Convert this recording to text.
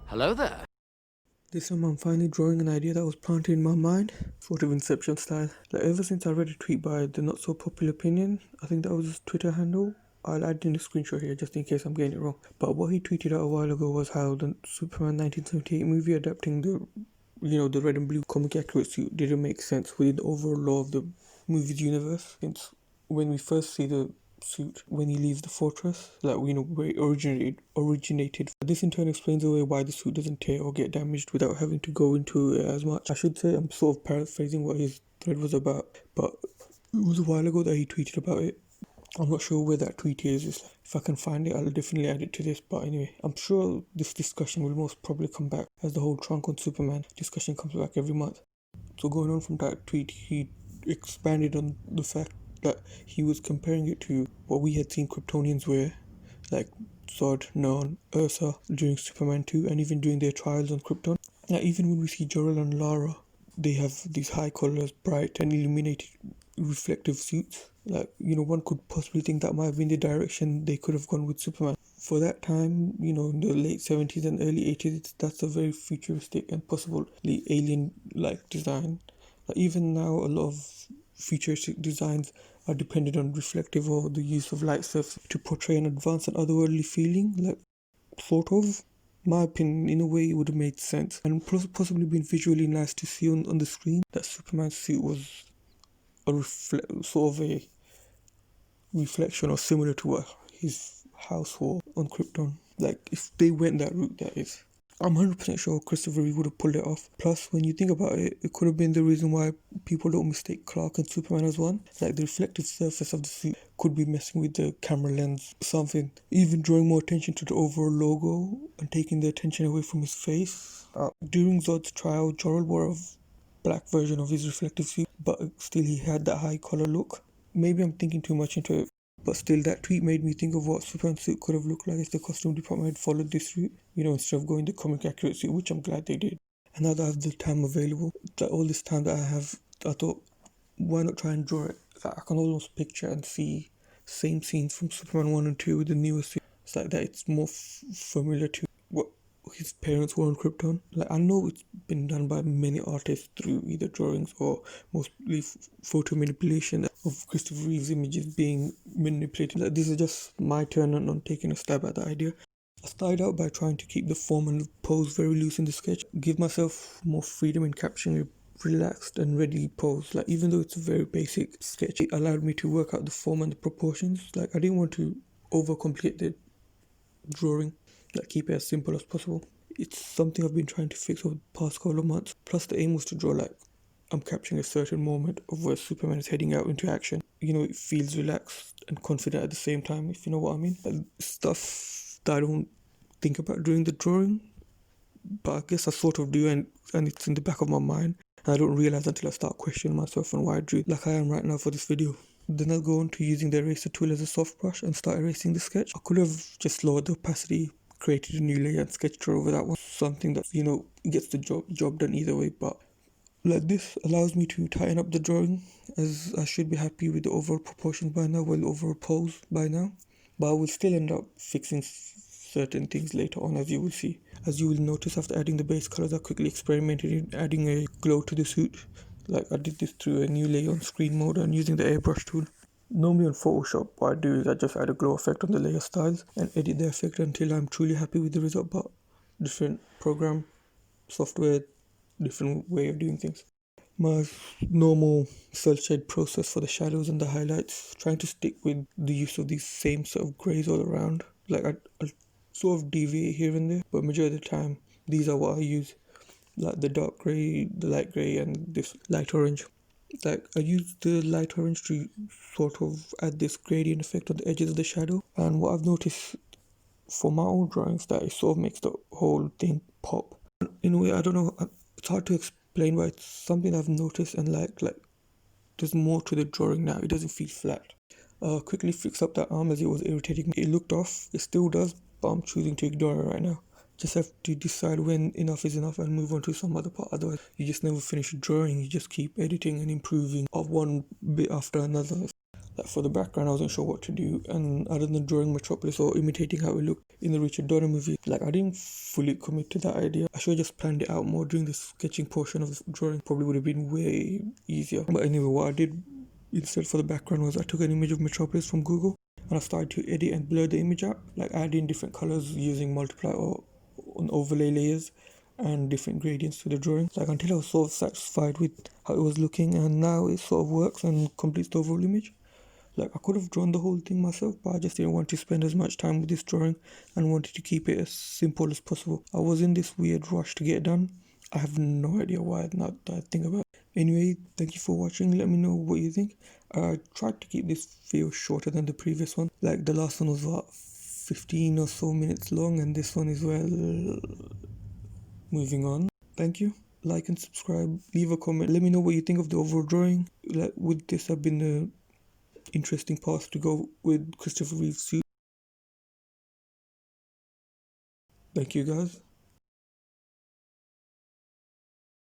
Hello there. This time I'm finally drawing an idea that was planted in my mind, sort of Inception style. Like ever since I read a tweet by the not so popular opinion, I think that was his Twitter handle. I'll add in a screenshot here just in case I'm getting it wrong. But what he tweeted out a while ago was how the Superman 1978 movie adapting the red and blue comic accurate suit didn't make sense within the overall law of the movie's universe. Since when we first see the suit when he leaves the fortress, like where it originated. This in turn explains away why the suit doesn't tear or get damaged without having to go into it as much. I should say I'm sort of paraphrasing what his thread was about, but it was a while ago that he tweeted about it. I'm not sure where that tweet is. If I can find it, I'll definitely add it to this. But anyway, I'm sure this discussion will most probably come back as the whole Trunk on Superman discussion comes back every month. So going on from that tweet, he expanded on the fact that he was comparing it to what we had seen Kryptonians wear, like Zod, Non, Ursa during Superman 2, and even during their trials on Krypton. Now, even when we see Jor-El and Lara, they have these high colors, bright and illuminated reflective suits. One could possibly think that might have been the direction they could have gone with Superman. For that time, in the late 70s and early 80s, that's a very futuristic and possibly alien-like design. Even now, a lot of futuristic designs are dependent on reflective or the use of light surface to portray an advanced and otherworldly feeling, sort of. My opinion, in a way, it would have made sense and possibly been visually nice to see on the screen that Superman's suit was sort of a reflection or similar to what his house wore on Krypton. If they went that route, that is. I'm 100% sure Christopher Reeve would have pulled it off. Plus, when you think about it, it could have been the reason why people don't mistake Clark and Superman as one. The reflective surface of the suit could be messing with the camera lens, something. Even drawing more attention to the overall logo and taking the attention away from his face. During Zod's trial, Jor-El wore a black version of his reflective suit, but still he had that high color look. Maybe I'm thinking too much into it. But still, that tweet made me think of what Superman's suit could have looked like if the costume department had followed this route, instead of going the comic accurate suit, which I'm glad they did. And now that I have the time available, all this time that I have, I thought, why not try and draw it? I can almost picture and see same scenes from Superman 1 and 2 with the newer suit. It's like that it's more familiar to what his parents were on Krypton. I know it's been done by many artists through either drawings or mostly photo manipulation of Christopher Reeve's images being manipulated. This is just my turn on taking a stab at the idea. I started out by trying to keep the form and the pose very loose in the sketch, give myself more freedom in capturing a relaxed and ready pose. Even though it's a very basic sketch, it allowed me to work out the form and the proportions. I didn't want to overcomplicate the drawing. Keep it as simple as possible. It's something I've been trying to fix over the past couple of months. Plus, the aim was to draw I'm capturing a certain moment of where Superman is heading out into action. It feels relaxed and confident at the same time, if you know what I mean. Stuff that I don't think about during the drawing, but I guess I sort of do, and it's in the back of my mind. And I don't realize until I start questioning myself on why I drew like I am right now for this video. Then I'll go on to using the eraser tool as a soft brush and start erasing the sketch. I could have just lowered the opacity, created a new layer and sketched over that one. Something that, gets the job done either way. But this allows me to tighten up the drawing, as I should be happy with the overall proportions by now, overall pose by now. But I will still end up fixing certain things later on, as you will see. As you will notice, after adding the base colors, I quickly experimented in adding a glow to the suit. I did this through a new layer on screen mode and using the airbrush tool. Normally on Photoshop, what I do is I just add a glow effect on the layer styles and edit the effect until I'm truly happy with the result. But different program, software, different way of doing things. My normal cel shade process for the shadows and the highlights, trying to stick with the use of these same sort of greys all around. I sort of deviate here and there, but majority of the time, these are what I use. The dark grey, the light grey, and this light orange. I use the light orange to sort of add this gradient effect on the edges of the shadow. And what I've noticed for my own drawings, that it sort of makes the whole thing pop. In a way, I don't know, it's hard to explain, but it's something I've noticed, and there's more to the drawing now. It doesn't feel flat. Quickly fix up that arm as it was irritating me. It looked off, it still does, but I'm choosing to ignore it right now. Just have to decide when enough is enough and move on to some other part. Otherwise, you just never finish drawing. You just keep editing and improving of one bit after another. Like for the background, I wasn't sure what to do, and other than drawing Metropolis or imitating how it looked in the Richard Donner movie, like I didn't fully commit to that idea. I should have just planned it out more during the sketching portion of the drawing. Probably would have been way easier. But anyway, what I did instead for the background was I took an image of Metropolis from Google and I started to edit and blur the image out, like add in different colors using multiply or overlay layers and different gradients to the drawing, like until I was sort of satisfied with how it was looking, and now it sort of works and completes the overall image. Like I could have drawn the whole thing myself, but I just didn't want to spend as much time with this drawing and wanted to keep it as simple as possible. I was in this weird rush to get it done. I have no idea why, not that I think about it. Anyway, thank you for watching. Let me know what you think. I tried to keep this video shorter than the previous one. Like the last one was what, 15 or so minutes long, and this one is, well, moving on. Thank you. Like and subscribe. Leave a comment. Let me know what you think of the overall drawing. Like with this, I've been the interesting path to go with Christopher Reeve's suit. Thank you guys.